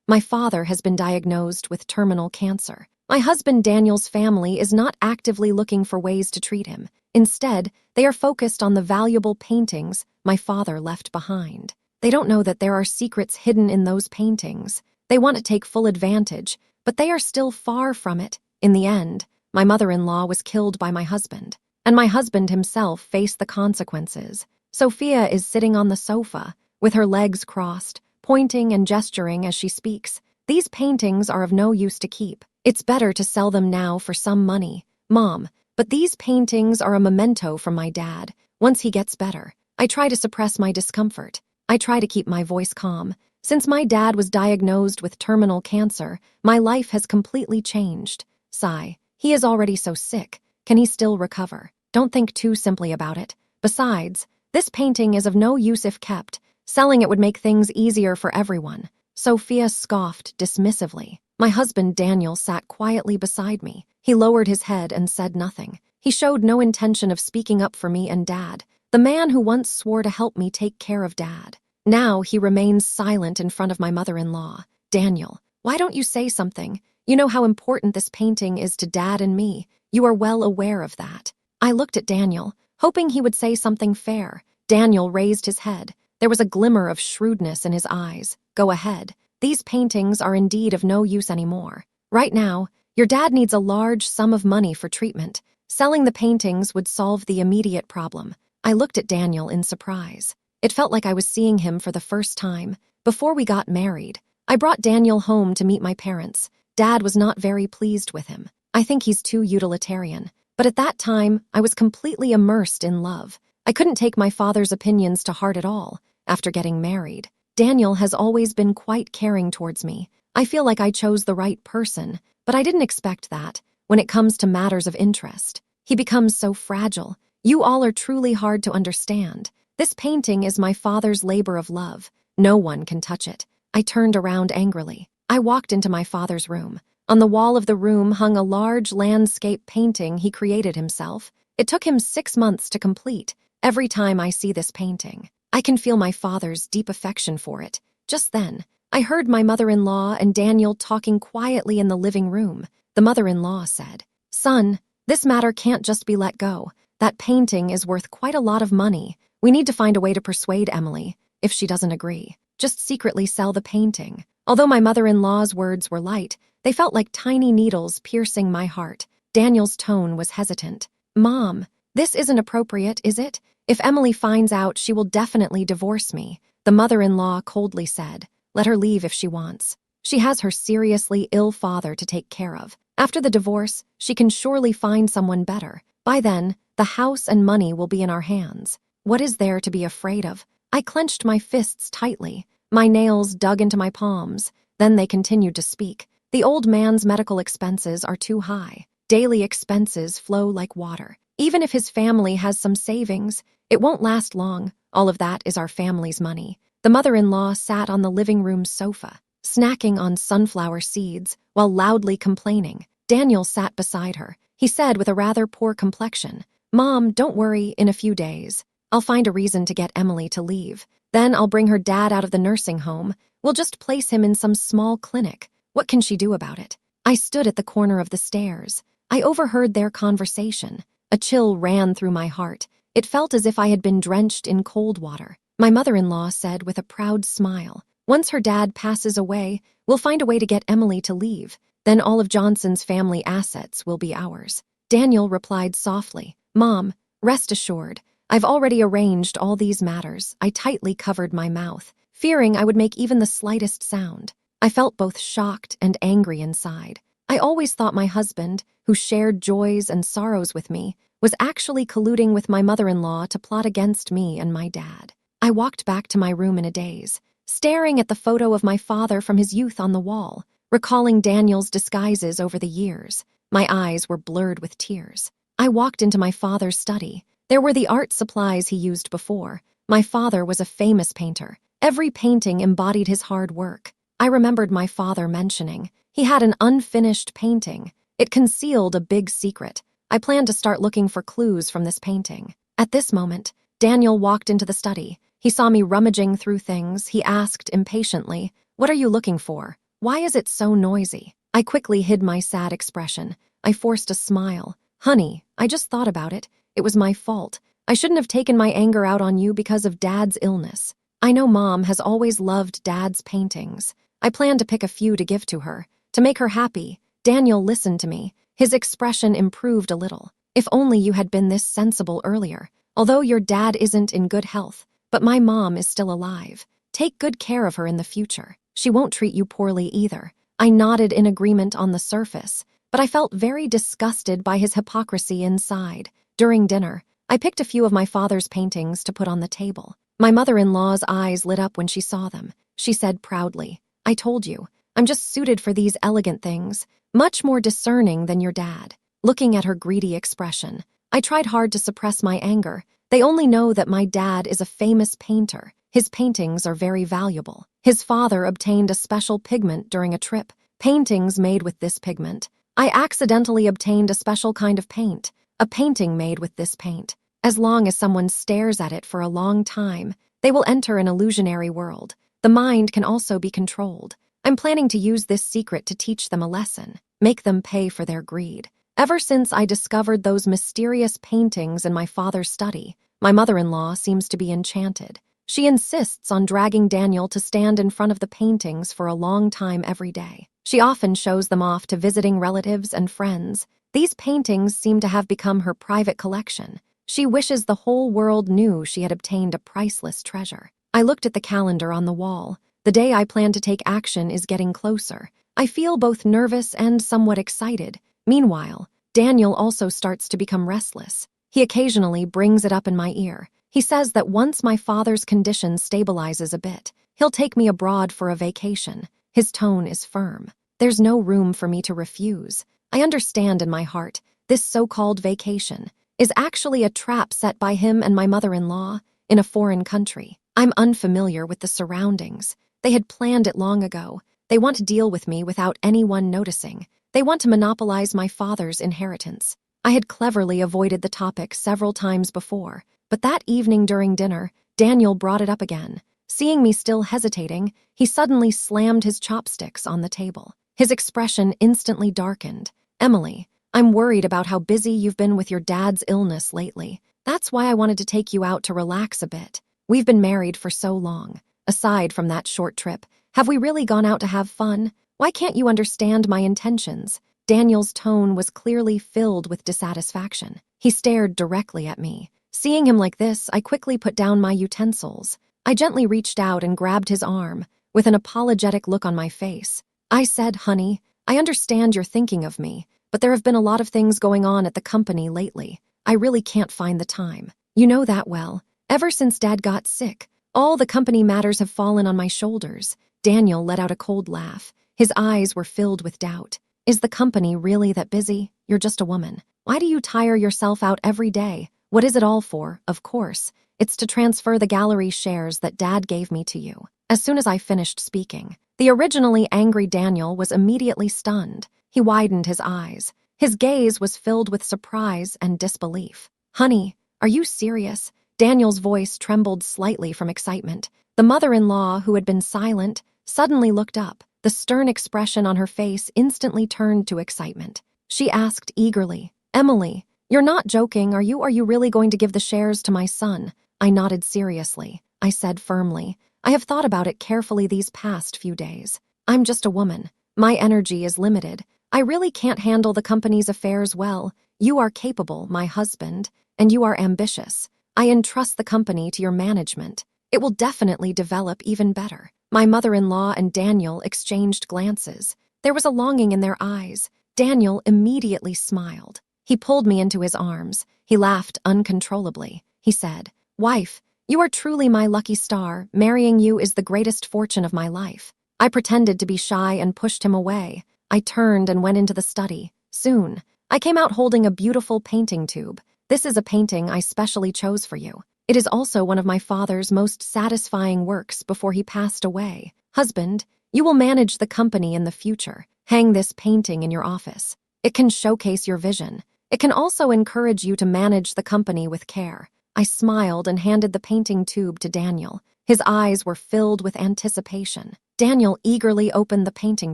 My father has been diagnosed with terminal cancer. My husband Daniel's family is not actively looking for ways to treat him. Instead, they are focused on the valuable paintings my father left behind. They don't know that there are secrets hidden in those paintings. They want to take full advantage, but they are still far from it. In the end, my mother-in-law was killed by my husband, and my husband himself faced the consequences. Sophia is sitting on the sofa, with her legs crossed, pointing and gesturing as she speaks. These paintings are of no use to keep. It's better to sell them now for some money. Mom, but these paintings are a memento from my dad. Once he gets better, I try to suppress my discomfort. I try to keep my voice calm. Since my dad was diagnosed with terminal cancer, my life has completely changed. Sigh. He is already so sick. Can he still recover? Don't think too simply about it. Besides, this painting is of no use if kept. Selling it would make things easier for everyone. Sophia scoffed dismissively. My husband Daniel sat quietly beside me. He lowered his head and said nothing. He showed no intention of speaking up for me and Dad, the man who once swore to help me take care of Dad. Now he remains silent in front of my mother-in-law. Daniel, why don't you say something? You know how important this painting is to Dad and me. You are well aware of that. I looked at Daniel, hoping he would say something fair. Daniel raised his head. There was a glimmer of shrewdness in his eyes. Go ahead. These paintings are indeed of no use anymore. Right now, your dad needs a large sum of money for treatment. Selling the paintings would solve the immediate problem. I looked at Daniel in surprise. It felt like I was seeing him for the first time. Before we got married, I brought Daniel home to meet my parents. Dad was not very pleased with him. I think he's too utilitarian. But at that time, I was completely immersed in love. I couldn't take my father's opinions to heart at all. After getting married, Daniel has always been quite caring towards me. I feel like I chose the right person, but I didn't expect that. When it comes to matters of interest, he becomes so fragile. You all are truly hard to understand. This painting is my father's labor of love. No one can touch it. I turned around angrily. I walked into my father's room. On the wall of the room hung a large landscape painting he created himself. It took him 6 months to complete. Every time I see this painting, I can feel my father's deep affection for it. Just then, I heard my mother-in-law and Daniel talking quietly in the living room. The mother-in-law said, "Son, this matter can't just be let go. That painting is worth quite a lot of money. We need to find a way to persuade Emily. If she doesn't agree, just secretly sell the painting." Although my mother-in-law's words were light, they felt like tiny needles piercing my heart. Daniel's tone was hesitant. "Mom, this isn't appropriate, is it? If Emily finds out, she will definitely divorce me." The mother-in-law coldly said, "Let her leave if she wants. She has her seriously ill father to take care of. After the divorce, she can surely find someone better. By then, the house and money will be in our hands. What is there to be afraid of?" I clenched my fists tightly. My nails dug into my palms. Then they continued to speak. "The old man's medical expenses are too high. Daily expenses flow like water. Even if his family has some savings, it won't last long. All of that is our family's money." The mother-in-law sat on the living room sofa, snacking on sunflower seeds while loudly complaining. Daniel sat beside her. He said with a rather poor complexion, "Mom, don't worry, in a few days, I'll find a reason to get Emily to leave. Then I'll bring her dad out of the nursing home. We'll just place him in some small clinic. What can she do about it?" I stood at the corner of the stairs. I overheard their conversation. A chill ran through my heart. It felt as if I had been drenched in cold water. My mother-in-law said with a proud smile, "Once her dad passes away, we'll find a way to get Emily to leave. Then all of Johnson's family assets will be ours." Daniel replied softly, "Mom, rest assured, I've already arranged all these matters." I tightly covered my mouth, fearing I would make even the slightest sound. I felt both shocked and angry inside. I always thought my husband, who shared joys and sorrows with me, was actually colluding with my mother-in-law to plot against me and my dad. I walked back to my room in a daze, staring at the photo of my father from his youth on the wall, recalling Daniel's disguises over the years. My eyes were blurred with tears. I walked into my father's study. There were the art supplies he used before. My father was a famous painter. Every painting embodied his hard work. I remembered my father mentioning he had an unfinished painting. It concealed a big secret. I planned to start looking for clues from this painting. At this moment, Daniel walked into the study. He saw me rummaging through things. He asked impatiently, "What are you looking for?" Why is it so noisy? I quickly hid my sad expression. I forced a smile. Honey, I just thought about it. It was my fault. I shouldn't have taken my anger out on you because of Dad's illness. I know Mom has always loved Dad's paintings. I plan to pick a few to give to her. To make her happy. Daniel listened to me. His expression improved a little. If only you had been this sensible earlier. Although your dad isn't in good health, but my mom is still alive. Take good care of her in the future. She won't treat you poorly either. I nodded in agreement on the surface, but I felt very disgusted by his hypocrisy inside. During dinner, I picked a few of my father's paintings to put on the table. My mother-in-law's eyes lit up when she saw them. She said proudly, I told you, I'm just suited for these elegant things, much more discerning than your dad. Looking at her greedy expression, I tried hard to suppress my anger. They only know that my dad is a famous painter. His paintings are very valuable. His father obtained a special pigment during a trip, paintings made with this pigment. I accidentally obtained a special kind of paint, a painting made with this paint. As long as someone stares at it for a long time, they will enter an illusionary world. The mind can also be controlled. I'm planning to use this secret to teach them a lesson, make them pay for their greed. Ever since I discovered those mysterious paintings in my father's study, my mother-in-law seems to be enchanted. She insists on dragging Daniel to stand in front of the paintings for a long time every day. She often shows them off to visiting relatives and friends. These paintings seem to have become her private collection. She wishes the whole world knew she had obtained a priceless treasure. I looked at the calendar on the wall. The day I plan to take action is getting closer. I feel both nervous and somewhat excited. Meanwhile, Daniel also starts to become restless. He occasionally brings it up in my ear. He says that once my father's condition stabilizes a bit, he'll take me abroad for a vacation. His tone is firm. There's no room for me to refuse. I understand in my heart, this so-called vacation is actually a trap set by him and my mother-in-law in a foreign country. I'm unfamiliar with the surroundings. They had planned it long ago. They want to deal with me without anyone noticing. They want to monopolize my father's inheritance. I had cleverly avoided the topic several times before, but that evening during dinner, Daniel brought it up again. Seeing me still hesitating, he suddenly slammed his chopsticks on the table. His expression instantly darkened. Emily, I'm worried about how busy you've been with your dad's illness lately. That's why I wanted to take you out to relax a bit. We've been married for so long. Aside from that short trip, have we really gone out to have fun? Why can't you understand my intentions? Daniel's tone was clearly filled with dissatisfaction. He stared directly at me. Seeing him like this, I quickly put down my utensils. I gently reached out and grabbed his arm, with an apologetic look on my face. I said, honey, I understand you're thinking of me, but there have been a lot of things going on at the company lately. I really can't find the time. You know that well. Ever since Dad got sick, all the company matters have fallen on my shoulders. Daniel let out a cold laugh. His eyes were filled with doubt. Is the company really that busy? You're just a woman. Why do you tire yourself out every day? What is it all for? Of course, it's to transfer the gallery shares that Dad gave me to you. As soon as I finished speaking, the originally angry Daniel was immediately stunned. He widened his eyes. His gaze was filled with surprise and disbelief. Honey, are you serious? Daniel's voice trembled slightly from excitement. The mother-in-law, who had been silent, suddenly looked up. The stern expression on her face instantly turned to excitement. She asked eagerly, Emily, you're not joking, are you? Are you really going to give the shares to my son? I nodded seriously. I said firmly, I have thought about it carefully these past few days. I'm just a woman. My energy is limited. I really can't handle the company's affairs well. You are capable, my husband, and you are ambitious. I entrust the company to your management. It will definitely develop even better. My mother-in-law and Daniel exchanged glances. There was a longing in their eyes. Daniel immediately smiled. He pulled me into his arms. He laughed uncontrollably. He said, Wife, you are truly my lucky star. Marrying you is the greatest fortune of my life. I pretended to be shy and pushed him away. I turned and went into the study. Soon, I came out holding a beautiful painting tube. This is a painting I specially chose for you. It is also one of my father's most satisfying works before he passed away. Husband, you will manage the company in the future. Hang this painting in your office. It can showcase your vision. It can also encourage you to manage the company with care. I smiled and handed the painting tube to Daniel. His eyes were filled with anticipation. Daniel eagerly opened the painting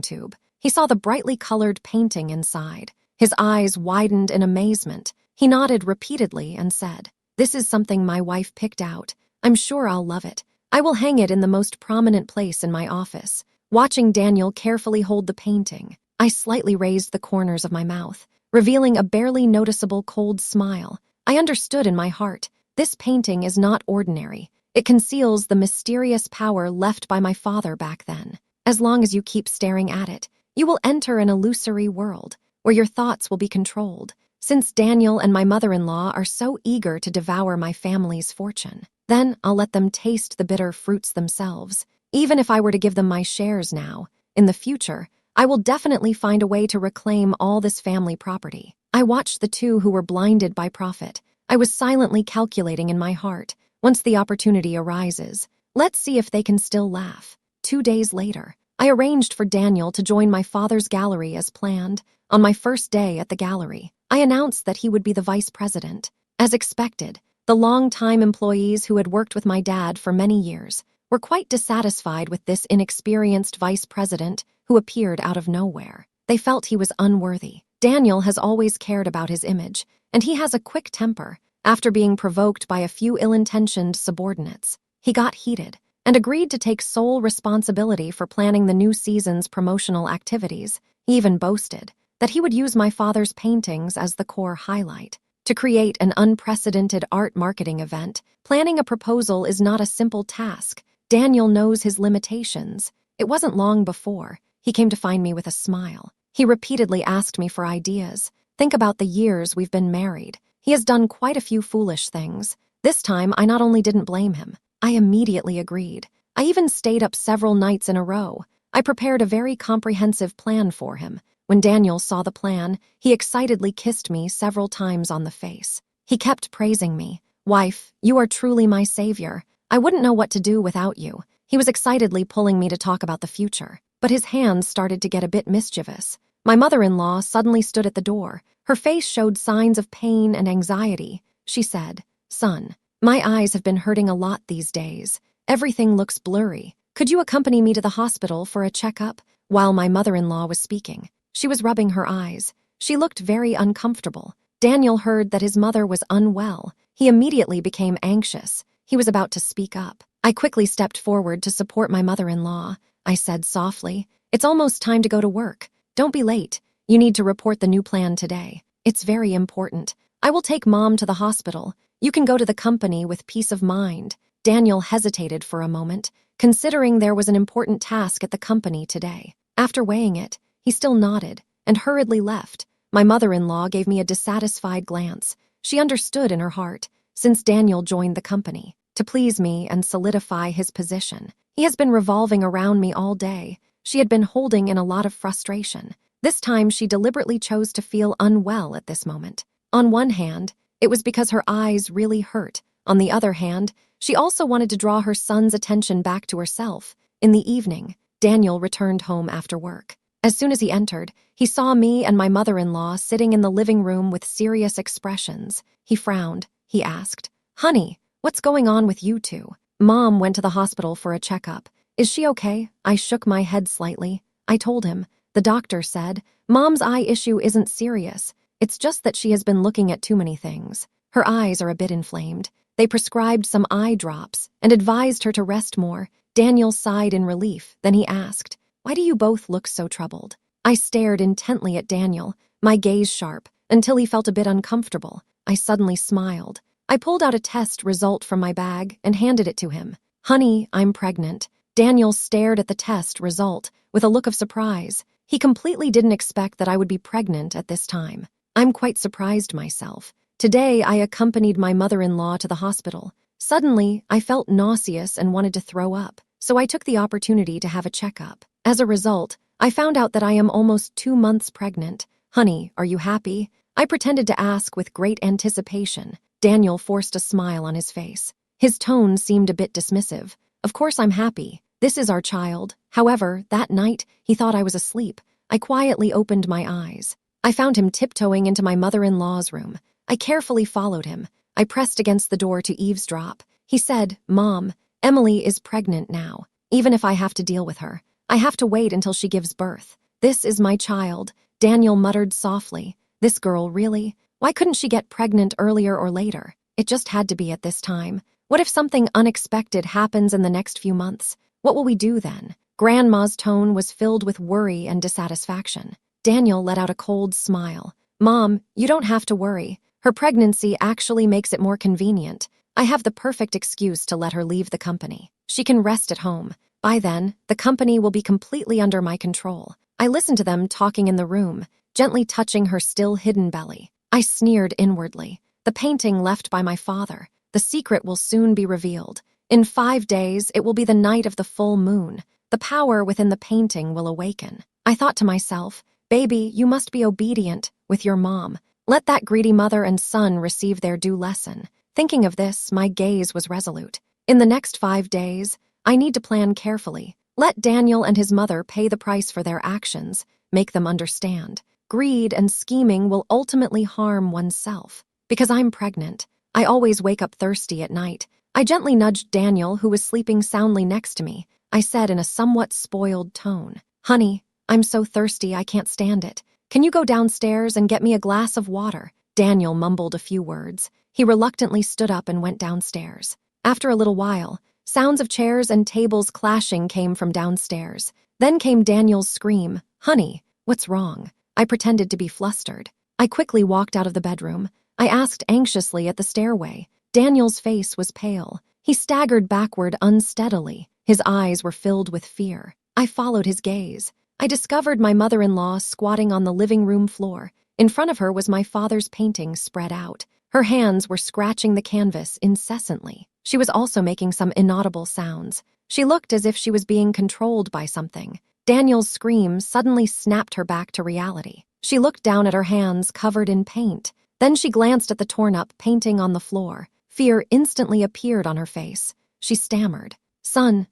tube. He saw the brightly colored painting inside. His eyes widened in amazement. He nodded repeatedly and said, "This is something my wife picked out. I'm sure I'll love it. I will hang it in the most prominent place in my office." Watching Daniel carefully hold the painting, I slightly raised the corners of my mouth, revealing a barely noticeable cold smile. I understood in my heart, this painting is not ordinary. It conceals the mysterious power left by my father back then. As long as you keep staring at it, you will enter an illusory world where your thoughts will be controlled. Since Daniel and my mother-in-law are so eager to devour my family's fortune, then I'll let them taste the bitter fruits themselves. Even if I were to give them my shares now, in the future, I will definitely find a way to reclaim all this family property. I watched the two who were blinded by profit. I was silently calculating in my heart, once the opportunity arises, let's see if they can still laugh. 2 days later, I arranged for Daniel to join my father's gallery as planned. On my first day at the gallery, I announced that he would be the vice president. As expected, the long-time employees who had worked with my dad for many years were quite dissatisfied with this inexperienced vice president who appeared out of nowhere. They felt he was unworthy. Daniel has always cared about his image, and he has a quick temper. After being provoked by a few ill-intentioned subordinates, he got heated and agreed to take sole responsibility for planning the new season's promotional activities. He even boasted that he would use my father's paintings as the core highlight. To create an unprecedented art marketing event, planning a proposal is not a simple task. Daniel knows his limitations. It wasn't long before he came to find me with a smile. He repeatedly asked me for ideas. Think about the years we've been married. He has done quite a few foolish things. This time, I not only didn't blame him, I immediately agreed. I even stayed up several nights in a row. I prepared a very comprehensive plan for him. When Daniel saw the plan, he excitedly kissed me several times on the face. He kept praising me. "Wife, you are truly my savior. I wouldn't know what to do without you." He was excitedly pulling me to talk about the future, but his hands started to get a bit mischievous. My mother-in-law suddenly stood at the door. Her face showed signs of pain and anxiety. She said, "Son, my eyes have been hurting a lot these days. Everything looks blurry. Could you accompany me to the hospital for a checkup?" While my mother-in-law was speaking, she was rubbing her eyes. She looked very uncomfortable. Daniel heard that his mother was unwell. He immediately became anxious. He was about to speak up. I quickly stepped forward to support my mother-in-law. I said softly, "It's almost time to go to work. Don't be late. You need to report the new plan today. It's very important. I will take Mom to the hospital. You can go to the company with peace of mind." Daniel hesitated for a moment, considering there was an important task at the company today. After weighing it, he still nodded and hurriedly left. My mother-in-law gave me a dissatisfied glance. She understood in her heart, since Daniel joined the company, to please me and solidify his position. He has been revolving around me all day. She had been holding in a lot of frustration. This time she deliberately chose to feel unwell at this moment. On one hand, it was because her eyes really hurt. On the other hand, she also wanted to draw her son's attention back to herself. In the evening, Daniel returned home after work. As soon as he entered, he saw me and my mother-in-law sitting in the living room with serious expressions. He frowned. He asked, "Honey, what's going on with you two?" "Mom went to the hospital for a checkup. Is she okay?" I shook my head slightly. I told him, "The doctor said, Mom's eye issue isn't serious. It's just that she has been looking at too many things. Her eyes are a bit inflamed. They prescribed some eye drops and advised her to rest more." Daniel sighed in relief. Then he asked, "Why do you both look so troubled?" I stared intently at Daniel, my gaze sharp, until he felt a bit uncomfortable. I suddenly smiled. I pulled out a test result from my bag and handed it to him. "Honey, I'm pregnant." Daniel stared at the test result with a look of surprise. He completely didn't expect that I would be pregnant at this time. I'm quite surprised myself. Today, I accompanied my mother-in-law to the hospital. Suddenly, I felt nauseous and wanted to throw up, so I took the opportunity to have a checkup. As a result, I found out that I am almost 2 months pregnant. "Honey, are you happy?" I pretended to ask with great anticipation. Daniel forced a smile on his face. His tone seemed a bit dismissive. "Of course I'm happy. This is our child." However, that night, he thought I was asleep. I quietly opened my eyes. I found him tiptoeing into my mother-in-law's room. I carefully followed him. I pressed against the door to eavesdrop. He said, "Mom, Emily is pregnant now. Even if I have to deal with her, I have to wait until she gives birth. This is my child, Daniel muttered softly. This girl, really? Why couldn't she get pregnant earlier or later? It just had to be at this time. What if something unexpected happens in the next few months? What will we do then? Grandma's tone was filled with worry and dissatisfaction. Daniel let out a cold smile. Mom, you don't have to worry. Her pregnancy actually makes it more convenient. I have the perfect excuse to let her leave the company. She can rest at home. By then, the company will be completely under my control. I listened to them talking in the room, gently touching her still hidden belly. I sneered inwardly. The painting left by my father. The secret will soon be revealed. In 5 days, it will be the night of the full moon. The power within the painting will awaken. I thought to myself, baby, you must be obedient with your mom. Let that greedy mother and son receive their due lesson. Thinking of this, my gaze was resolute. In the next 5 days, I need to plan carefully. Let Daniel and his mother pay the price for their actions. Make them understand. Greed and scheming will ultimately harm oneself. Because I'm pregnant, I always wake up thirsty at night. I gently nudged Daniel, who was sleeping soundly next to me. I said in a somewhat spoiled tone, Honey, I'm so thirsty I can't stand it. Can you go downstairs and get me a glass of water? Daniel mumbled a few words. He reluctantly stood up and went downstairs. After a little while, sounds of chairs and tables clashing came from downstairs. Then came Daniel's scream, Honey, what's wrong? I pretended to be flustered. I quickly walked out of the bedroom. I asked anxiously at the stairway. Daniel's face was pale. He staggered backward unsteadily. His eyes were filled with fear. I followed his gaze. I discovered my mother-in-law squatting on the living room floor. In front of her was my father's painting spread out. Her hands were scratching the canvas incessantly. She was also making some inaudible sounds. She looked as if she was being controlled by something. Daniel's scream suddenly snapped her back to reality. She looked down at her hands covered in paint. Then she glanced at the torn-up painting on the floor. Fear instantly appeared on her face. She stammered, Son,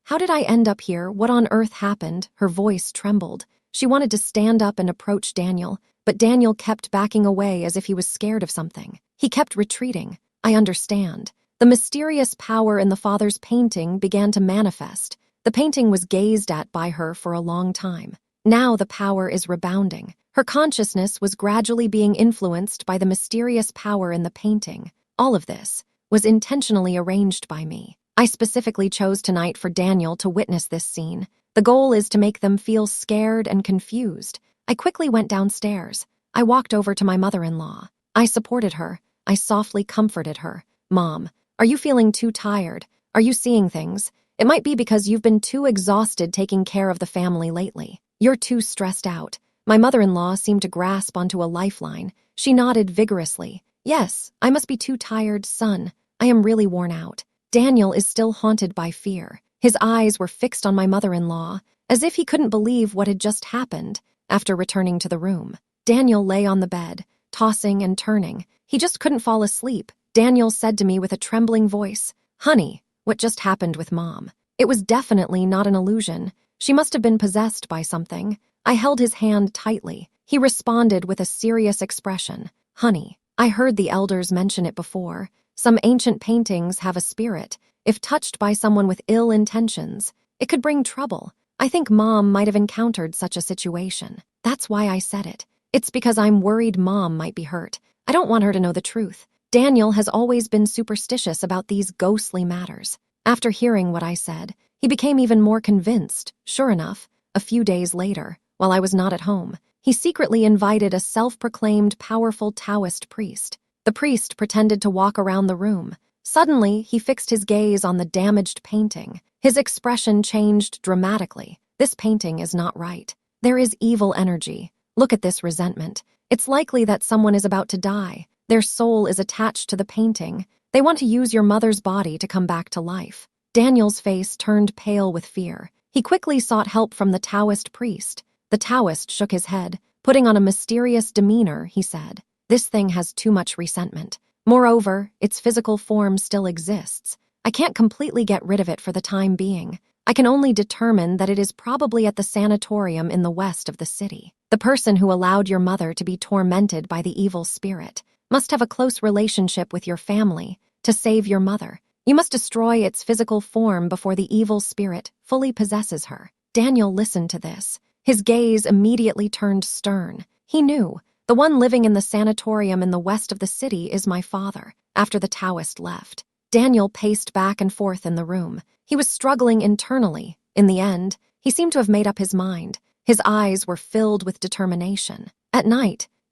how did I end up here? What on earth happened? Her voice trembled. She wanted to stand up and approach Daniel, but Daniel kept backing away as if he was scared of something. He kept retreating. I understand. The mysterious power in the father's painting began to manifest. The painting was gazed at by her for a long time. Now the power is rebounding. Her consciousness was gradually being influenced by the mysterious power in the painting. All of this was intentionally arranged by me. I specifically chose tonight for Daniel to witness this scene. The goal is to make them feel scared and confused. I quickly went downstairs. I walked over to my mother-in-law. I supported her. I softly comforted her. Mom, are you feeling too tired? Are you seeing things? It might be because you've been too exhausted taking care of the family lately. You're too stressed out. My mother-in-law seemed to grasp onto a lifeline. She nodded vigorously. Yes, I must be too tired, son. I am really worn out. Daniel is still haunted by fear. His eyes were fixed on my mother-in-law, as if he couldn't believe what had just happened. After returning to the room, Daniel lay on the bed, tossing and turning. He just couldn't fall asleep. Daniel said to me with a trembling voice, Honey, what just happened with Mom? It was definitely not an illusion. She must have been possessed by something. I held his hand tightly. He responded with a serious expression. Honey, I heard the elders mention it before. Some ancient paintings have a spirit. If touched by someone with ill intentions, it could bring trouble. I think Mom might have encountered such a situation. That's why I said it. It's because I'm worried Mom might be hurt. I don't want her to know the truth. Daniel has always been superstitious about these ghostly matters. After hearing what I said, he became even more convinced. Sure enough, a few days later, while I was not at home, he secretly invited a self-proclaimed powerful Taoist priest. The priest pretended to walk around the room. Suddenly, he fixed his gaze on the damaged painting. His expression changed dramatically. This painting is not right. There is evil energy. Look at this resentment. It's likely that someone is about to die. Their soul is attached to the painting. They want to use your mother's body to come back to life. Daniel's face turned pale with fear. He quickly sought help from the Taoist priest. The Taoist shook his head. Putting on a mysterious demeanor, he said, This thing has too much resentment. Moreover, its physical form still exists. I can't completely get rid of it for the time being. I can only determine that it is probably at the sanatorium in the west of the city. The person who allowed your mother to be tormented by the evil spirit must have a close relationship with your family. To save your mother, you must destroy its physical form before the evil spirit fully possesses her. Daniel listened to this. His gaze immediately turned stern. He knew, the one living in the sanatorium in the west of the city is my father. After the Taoist left, Daniel paced back and forth in the room. He was struggling internally. In the end, he seemed to have made up his mind. His eyes were filled with determination. At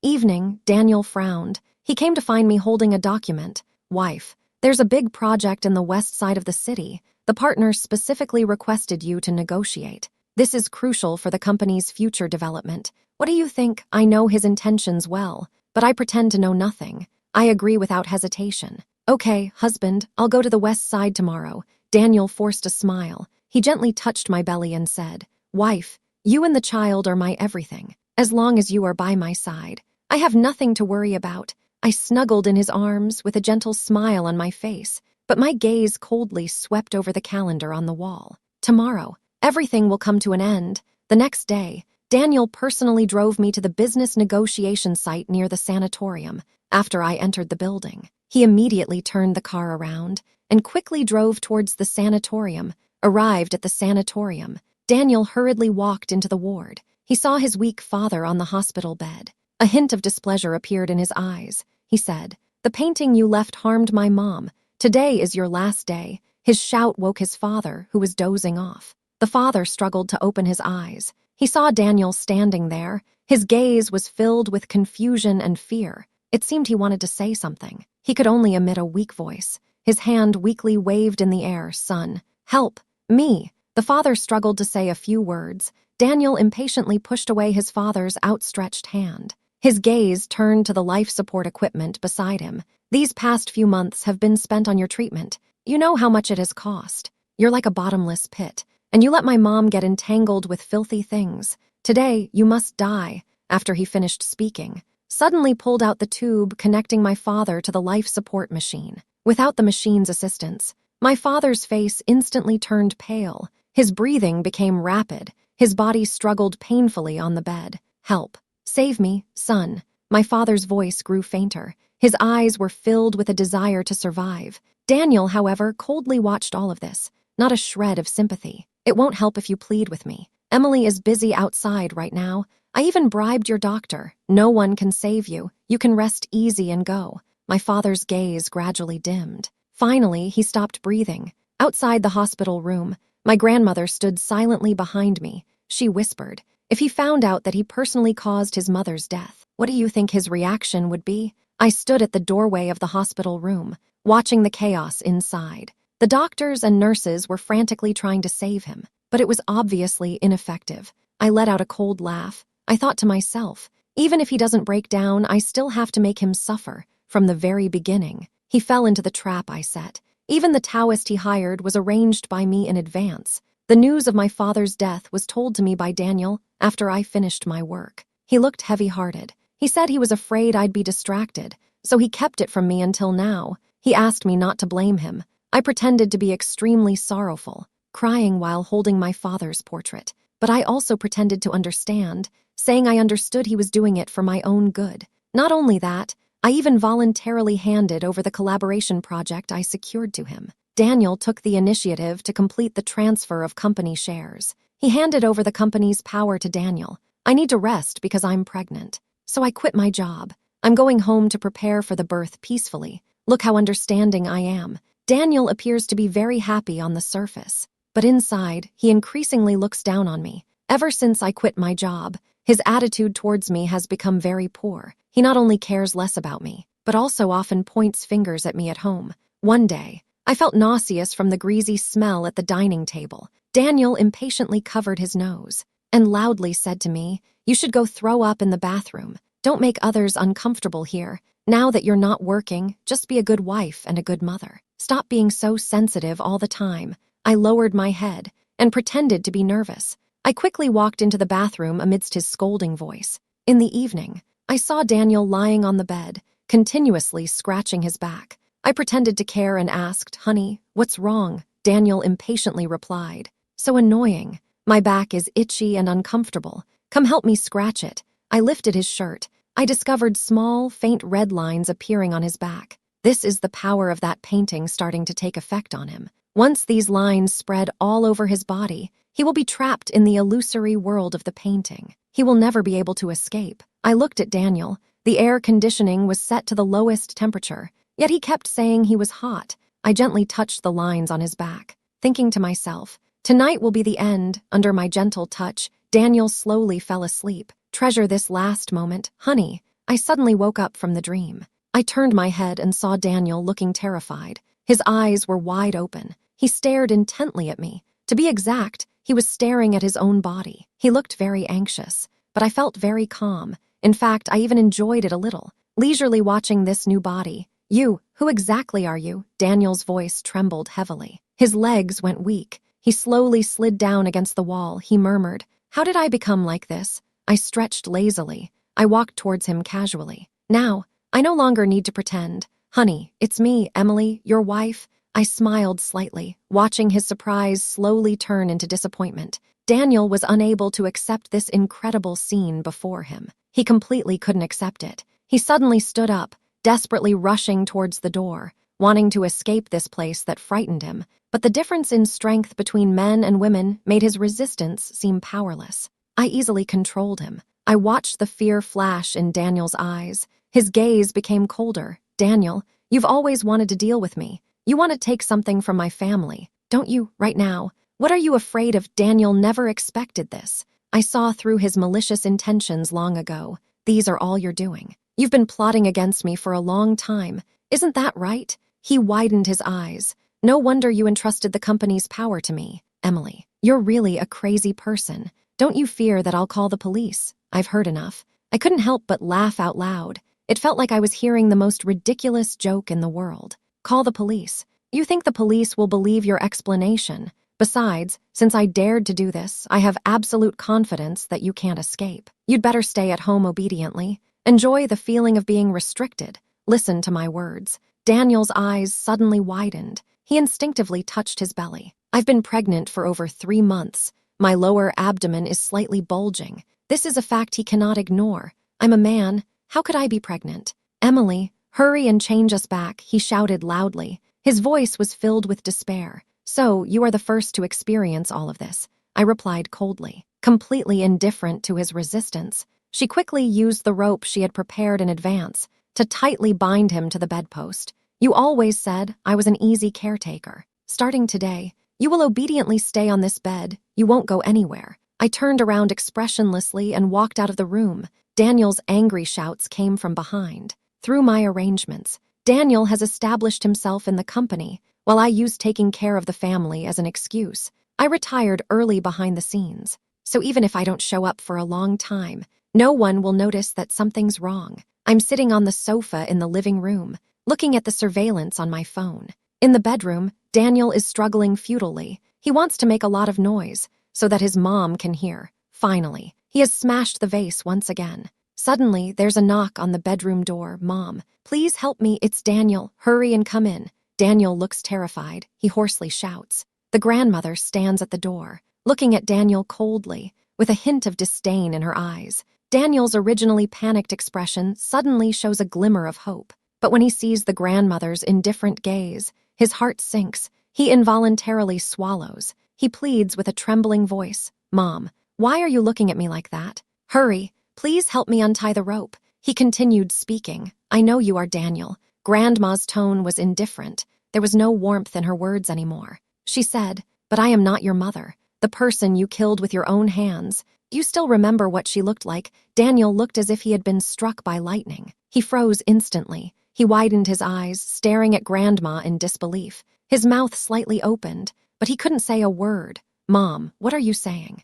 evening, Daniel frowned. He came to find me holding a document. Wife, there's a big project in the west side of the city. The partners specifically requested you to negotiate. This is crucial for the company's future development. What do you think? I know his intentions well, but I pretend to know nothing. I agree without hesitation. Okay, husband, I'll go to the west side tomorrow. Daniel forced a smile. He gently touched my belly and said, Wife, you and the child are my everything. As long as you are by my side, I have nothing to worry about. I snuggled in his arms with a gentle smile on my face, but my gaze coldly swept over the calendar on the wall. Tomorrow, everything will come to an end. The next day, Daniel personally drove me to the business negotiation site near the sanatorium. After I entered the building, he immediately turned the car around and quickly drove towards the sanatorium. Arrived at the sanatorium, Daniel hurriedly walked into the ward. He saw his weak father on the hospital bed. A hint of displeasure appeared in his eyes. He said, The painting you left harmed my mom. Today is your last day. His shout woke his father, who was dozing off. The father struggled to open his eyes. He saw Daniel standing there. His gaze was filled with confusion and fear. It seemed he wanted to say something. He could only emit a weak voice. His hand weakly waved in the air. Son, help, me. The father struggled to say a few words. Daniel impatiently pushed away his father's outstretched hand. His gaze turned to the life support equipment beside him. These past few months have been spent on your treatment. You know how much it has cost. You're like a bottomless pit, and you let my mom get entangled with filthy things. Today, you must die. After he finished speaking, suddenly pulled out the tube connecting my father to the life support machine. Without the machine's assistance, my father's face instantly turned pale. His breathing became rapid. His body struggled painfully on the bed. Help. Save me, son. My father's voice grew fainter. His eyes were filled with a desire to survive. Daniel, however, coldly watched all of this. Not a shred of sympathy. It won't help if you plead with me. Emily is busy outside right now. I even bribed your doctor. No one can save you. You can rest easy and go. My father's gaze gradually dimmed. Finally, he stopped breathing. Outside the hospital room, my grandmother stood silently behind me. She whispered, If he found out that he personally caused his mother's death, what do you think his reaction would be? I stood at the doorway of the hospital room, watching the chaos inside. The doctors and nurses were frantically trying to save him, but it was obviously ineffective. I let out a cold laugh. I thought to myself, even if he doesn't break down, I still have to make him suffer. From the very beginning, he fell into the trap I set. Even the Taoist he hired was arranged by me in advance. The news of my father's death was told to me by Daniel after I finished my work. He looked heavy-hearted. He said he was afraid I'd be distracted, so he kept it from me until now. He asked me not to blame him. I pretended to be extremely sorrowful, crying while holding my father's portrait. But I also pretended to understand, saying I understood he was doing it for my own good. Not only that, I even voluntarily handed over the collaboration project I secured to him. Daniel took the initiative to complete the transfer of company shares. He handed over the company's power to Daniel. I need to rest because I'm pregnant. So I quit my job. I'm going home to prepare for the birth peacefully. Look how understanding I am. Daniel appears to be very happy on the surface, but inside, he increasingly looks down on me. Ever since I quit my job, his attitude towards me has become very poor. He not only cares less about me, but also often points fingers at me at home. One day, I felt nauseous from the greasy smell at the dining table. Daniel impatiently covered his nose and loudly said to me, "You should go throw up in the bathroom. Don't make others uncomfortable here. Now that you're not working, just be a good wife and a good mother. Stop being so sensitive all the time." I lowered my head and pretended to be nervous. I quickly walked into the bathroom amidst his scolding voice. In the evening, I saw Daniel lying on the bed, continuously scratching his back. I pretended to care and asked, "Honey, what's wrong?" Daniel impatiently replied, "So annoying. My back is itchy and uncomfortable. Come help me scratch it." I lifted his shirt. I discovered small, faint red lines appearing on his back. This is the power of that painting starting to take effect on him. Once these lines spread all over his body, He will be trapped in the illusory world of the painting. He will never be able to escape. I looked at Daniel. The air conditioning was set to the lowest temperature, yet he kept saying he was hot. I gently touched the lines on his back, thinking to myself, tonight will be the end. Under my gentle touch, Daniel slowly fell asleep. Treasure this last moment, honey. I suddenly woke up from the dream. I turned my head and saw Daniel looking terrified. His eyes were wide open. He stared intently at me. To be exact, he was staring at his own body. He looked very anxious, but I felt very calm. In fact, I even enjoyed it a little, leisurely watching this new body. You, who exactly are you? Daniel's voice trembled heavily. His legs went weak. He slowly slid down against the wall. He murmured, "How did I become like this?" I stretched lazily. I walked towards him casually. Now, I no longer need to pretend. Honey, it's me, Emily, your wife. I smiled slightly, watching his surprise slowly turn into disappointment. Daniel was unable to accept this incredible scene before him. He completely couldn't accept it. He suddenly stood up, desperately rushing towards the door, wanting to escape this place that frightened him. But the difference in strength between men and women made his resistance seem powerless. I easily controlled him. I watched the fear flash in Daniel's eyes. His gaze became colder. Daniel, you've always wanted to deal with me. You want to take something from my family, don't you, right now? What are you afraid of? Daniel never expected this. I saw through his malicious intentions long ago. These are all you're doing. You've been plotting against me for a long time. Isn't that right? He widened his eyes. No wonder you entrusted the company's power to me. Emily, you're really a crazy person. Don't you fear that I'll call the police? I've heard enough. I couldn't help but laugh out loud. It felt like I was hearing the most ridiculous joke in the world. Call the police. You think the police will believe your explanation? Besides, since I dared to do this, I have absolute confidence that you can't escape. You'd better stay at home obediently. Enjoy the feeling of being restricted. Listen to my words. Daniel's eyes suddenly widened. He instinctively touched his belly. I've been pregnant for over 3 months. My lower abdomen is slightly bulging. This is a fact he cannot ignore. I'm a man. How could I be pregnant? Emily, hurry and change us back, he shouted loudly. His voice was filled with despair. So, you are the first to experience all of this, I replied coldly, completely indifferent to his resistance. She quickly used the rope she had prepared in advance to tightly bind him to the bedpost. You always said I was an easy caretaker. Starting today, you will obediently stay on this bed. You won't go anywhere. I turned around expressionlessly and walked out of the room. Daniel's angry shouts came from behind. Through my arrangements, Daniel has established himself in the company, while I used taking care of the family as an excuse. I retired early behind the scenes, so even if I don't show up for a long time, no one will notice that something's wrong. I'm sitting on the sofa in the living room, looking at the surveillance on my phone. In the bedroom, Daniel is struggling futilely. He wants to make a lot of noise, so that his mom can hear. Finally, he has smashed the vase once again. Suddenly, there's a knock on the bedroom door. Mom, please help me, it's Daniel. Hurry and come in. Daniel looks terrified. He hoarsely shouts. The grandmother stands at the door, looking at Daniel coldly, with a hint of disdain in her eyes. Daniel's originally panicked expression suddenly shows a glimmer of hope. But when he sees the grandmother's indifferent gaze, his heart sinks. He involuntarily swallows. He pleads with a trembling voice. Mom, why are you looking at me like that? Hurry, please help me untie the rope. He continued speaking. I know you are Daniel. Grandma's tone was indifferent. There was no warmth in her words anymore. She said, but I am not your mother, the person you killed with your own hands. Do you still remember what she looked like? Daniel looked as if he had been struck by lightning. He froze instantly. He widened his eyes, staring at Grandma in disbelief. His mouth slightly opened, but he couldn't say a word. Mom, what are you saying?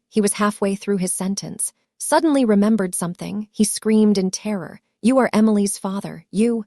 He was halfway through his sentence. Suddenly remembered something. He screamed in terror. You are Emily's father. You...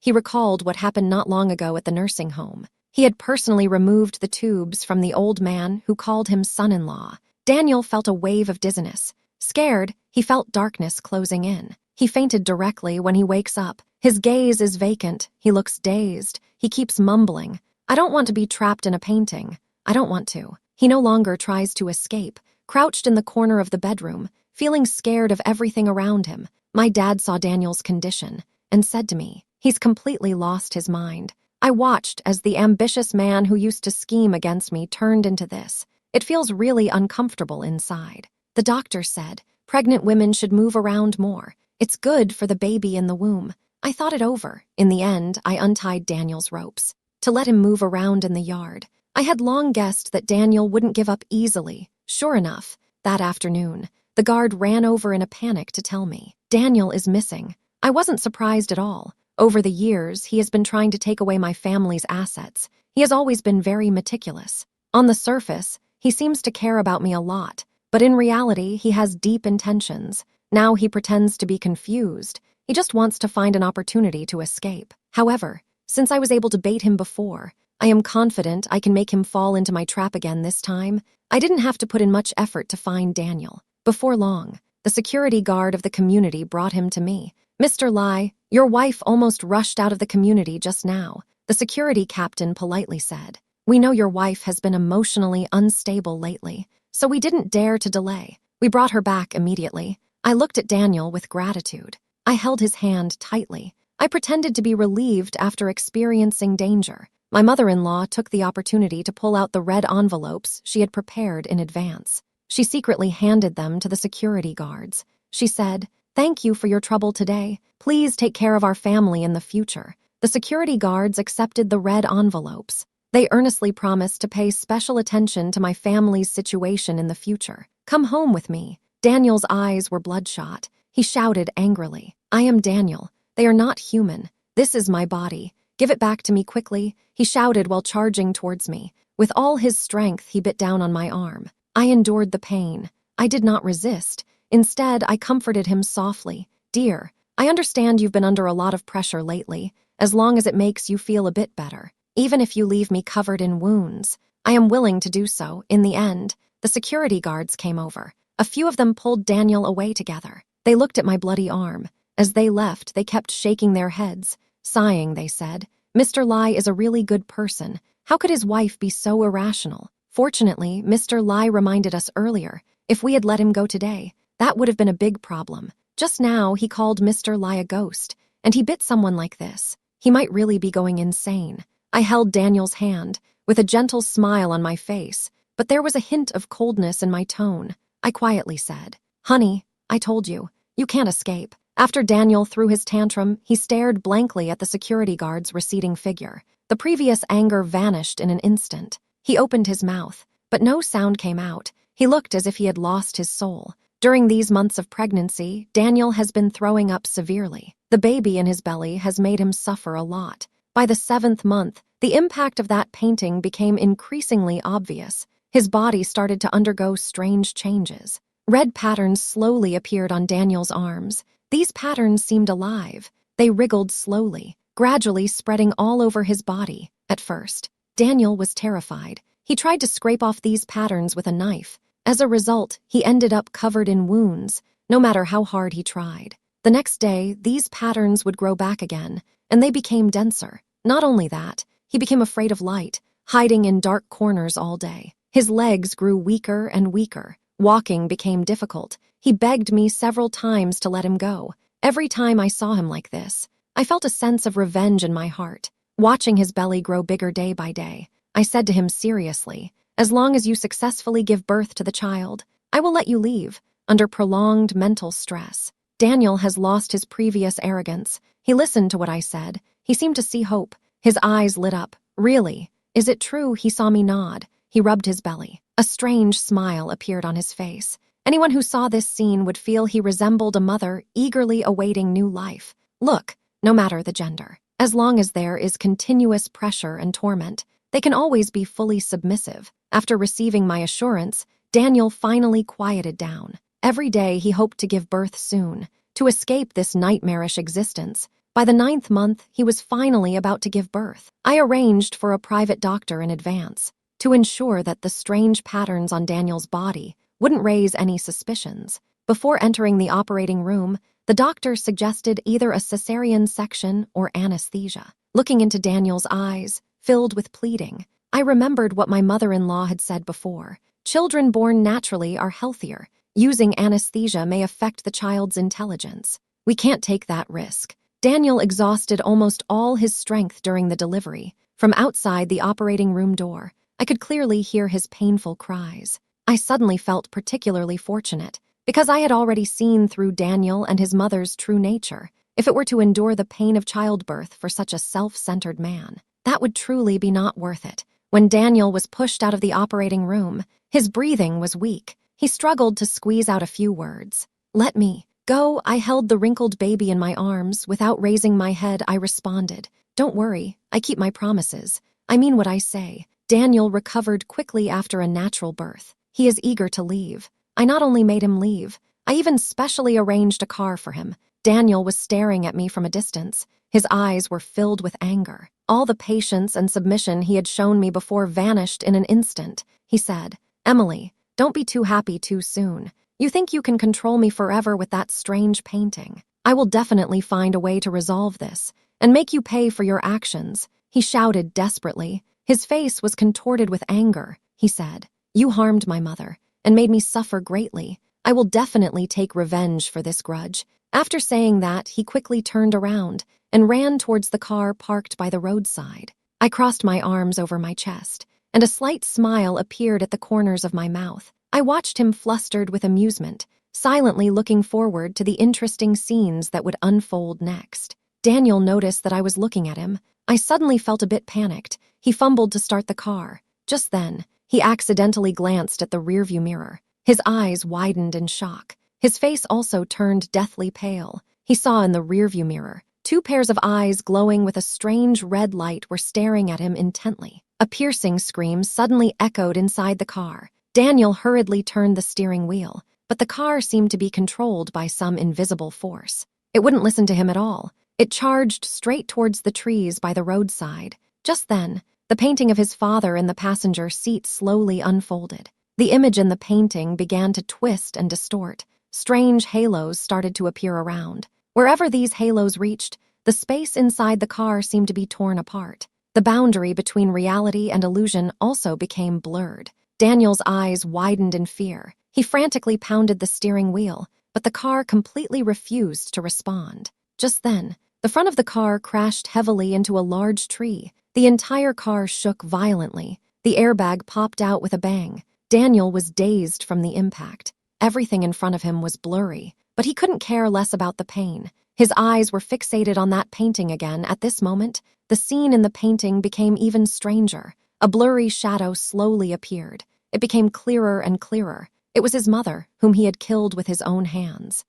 He recalled what happened not long ago at the nursing home. He had personally removed the tubes from the old man who called him son-in-law. Daniel felt a wave of dizziness. Scared, he felt darkness closing in. He fainted directly when he wakes up. His gaze is vacant. He looks dazed. He keeps mumbling. I don't want to be trapped in a painting. I don't want to. He no longer tries to escape, crouched in the corner of the bedroom, feeling scared of everything around him. My dad saw Daniel's condition and said to me, he's completely lost his mind. I watched as the ambitious man who used to scheme against me turned into this. It feels really uncomfortable inside. The doctor said pregnant women should move around more. It's good for the baby in the womb. I thought it over. In the end, I untied Daniel's ropes to let him move around in the yard. I had long guessed that Daniel wouldn't give up easily. Sure enough, that afternoon, the guard ran over in a panic to tell me, Daniel is missing. I wasn't surprised at all. Over the years, he has been trying to take away my family's assets. He has always been very meticulous. On the surface, he seems to care about me a lot, but in reality, he has deep intentions. Now he pretends to be confused. He just wants to find an opportunity to escape. However, since I was able to bait him before, I am confident I can make him fall into my trap again this time. I didn't have to put in much effort to find Daniel. Before long, the security guard of the community brought him to me. Mr. Lai, your wife almost rushed out of the community just now, the security captain politely said. We know your wife has been emotionally unstable lately, so we didn't dare to delay. We brought her back immediately. I looked at Daniel with gratitude. I held his hand tightly. I pretended to be relieved after experiencing danger. My mother-in-law took the opportunity to pull out the red envelopes she had prepared in advance. She secretly handed them to the security guards. She said, "Thank you for your trouble today. Please take care of our family in the future." The security guards accepted the red envelopes. They earnestly promised to pay special attention to my family's situation in the future. Come home with me. Daniel's eyes were bloodshot. He shouted angrily, I am Daniel. They are not human. This is my body. Give it back to me quickly, he shouted while charging towards me. With all his strength, he bit down on my arm. I endured the pain. I did not resist. Instead, I comforted him softly. Dear, I understand you've been under a lot of pressure lately, as long as it makes you feel a bit better. Even if you leave me covered in wounds, I am willing to do so. In the end, the security guards came over. A few of them pulled Daniel away together. They looked at my bloody arm. As they left, they kept shaking their heads. Sighing, they said, Mr. Lai is a really good person. How could his wife be so irrational? Fortunately, Mr. Lai reminded us earlier, if we had let him go today, that would have been a big problem. Just now, he called Mr. Lai a ghost, and he bit someone like this. He might really be going insane. I held Daniel's hand, with a gentle smile on my face, but there was a hint of coldness in my tone. I quietly said, Honey, I told you, you can't escape. After Daniel threw his tantrum, he stared blankly at the security guard's receding figure. The previous anger vanished in an instant. He opened his mouth, but no sound came out. He looked as if he had lost his soul. During these months of pregnancy, Daniel has been throwing up severely. The baby in his belly has made him suffer a lot. By the 7th month, the impact of that painting became increasingly obvious. His body started to undergo strange changes. Red patterns slowly appeared on Daniel's arms. These patterns seemed alive. They wriggled slowly, gradually spreading all over his body. At first, Daniel was terrified. He tried to scrape off these patterns with a knife. As a result, he ended up covered in wounds, no matter how hard he tried. The next day, these patterns would grow back again, and they became denser. Not only that, he became afraid of light, hiding in dark corners all day. His legs grew weaker and weaker. Walking became difficult. He begged me several times to let him go. Every time I saw him like this, I felt a sense of revenge in my heart. Watching his belly grow bigger day by day, I said to him seriously, as long as you successfully give birth to the child, I will let you leave. Under prolonged mental stress, Daniel has lost his previous arrogance. He listened to what I said. He seemed to see hope. His eyes lit up. Really? Is it true? He saw me nod. He rubbed his belly. A strange smile appeared on his face. Anyone who saw this scene would feel he resembled a mother eagerly awaiting new life. Look, no matter the gender, as long as there is continuous pressure and torment, they can always be fully submissive. After receiving my assurance, Daniel finally quieted down. Every day he hoped to give birth soon, to escape this nightmarish existence. By the 9th month, he was finally about to give birth. I arranged for a private doctor in advance to ensure that the strange patterns on Daniel's body wouldn't raise any suspicions. Before entering the operating room, the doctor suggested either a cesarean section or anesthesia. Looking into Daniel's eyes, filled with pleading, I remembered what my mother-in-law had said before. Children born naturally are healthier. Using anesthesia may affect the child's intelligence. We can't take that risk. Daniel exhausted almost all his strength during the delivery. From outside the operating room door, I could clearly hear his painful cries. I suddenly felt particularly fortunate, because I had already seen through Daniel and his mother's true nature. If it were to endure the pain of childbirth for such a self-centered man, that would truly be not worth it. When Daniel was pushed out of the operating room, his breathing was weak. He struggled to squeeze out a few words. "Let me go." I held the wrinkled baby in my arms. Without raising my head, I responded, "Don't worry, I keep my promises. I mean what I say." Daniel recovered quickly after a natural birth. He is eager to leave. I not only made him leave, I even specially arranged a car for him. Daniel was staring at me from a distance. His eyes were filled with anger. All the patience and submission he had shown me before vanished in an instant. He said, "Emily, don't be too happy too soon. You think you can control me forever with that strange painting. I will definitely find a way to resolve this and make you pay for your actions." He shouted desperately. His face was contorted with anger. He said, "You harmed my mother and made me suffer greatly. I will definitely take revenge for this grudge." After saying that, he quickly turned around and ran towards the car parked by the roadside. I crossed my arms over my chest, and a slight smile appeared at the corners of my mouth. I watched him flustered with amusement, silently looking forward to the interesting scenes that would unfold next. Daniel noticed that I was looking at him. I suddenly felt a bit panicked. He fumbled to start the car. Just then, he accidentally glanced at the rearview mirror. His eyes widened in shock. His face also turned deathly pale. He saw in the rearview mirror 2 pairs of eyes glowing with a strange red light were staring at him intently. A piercing scream suddenly echoed inside the car. Daniel hurriedly turned the steering wheel, but the car seemed to be controlled by some invisible force. It wouldn't listen to him at all. It charged straight towards the trees by the roadside. Just then, the painting of his father in the passenger seat slowly unfolded. The image in the painting began to twist and distort. Strange halos started to appear around. Wherever these halos reached, the space inside the car seemed to be torn apart. The boundary between reality and illusion also became blurred. Daniel's eyes widened in fear. He frantically pounded the steering wheel, but the car completely refused to respond. Just then, the front of the car crashed heavily into a large tree. The entire car shook violently. The airbag popped out with a bang. Daniel was dazed from the impact. Everything in front of him was blurry, but he couldn't care less about the pain. His eyes were fixated on that painting again. At this moment, the scene in the painting became even stranger. A blurry shadow slowly appeared. It became clearer and clearer. It was his mother, whom he had killed with his own hands.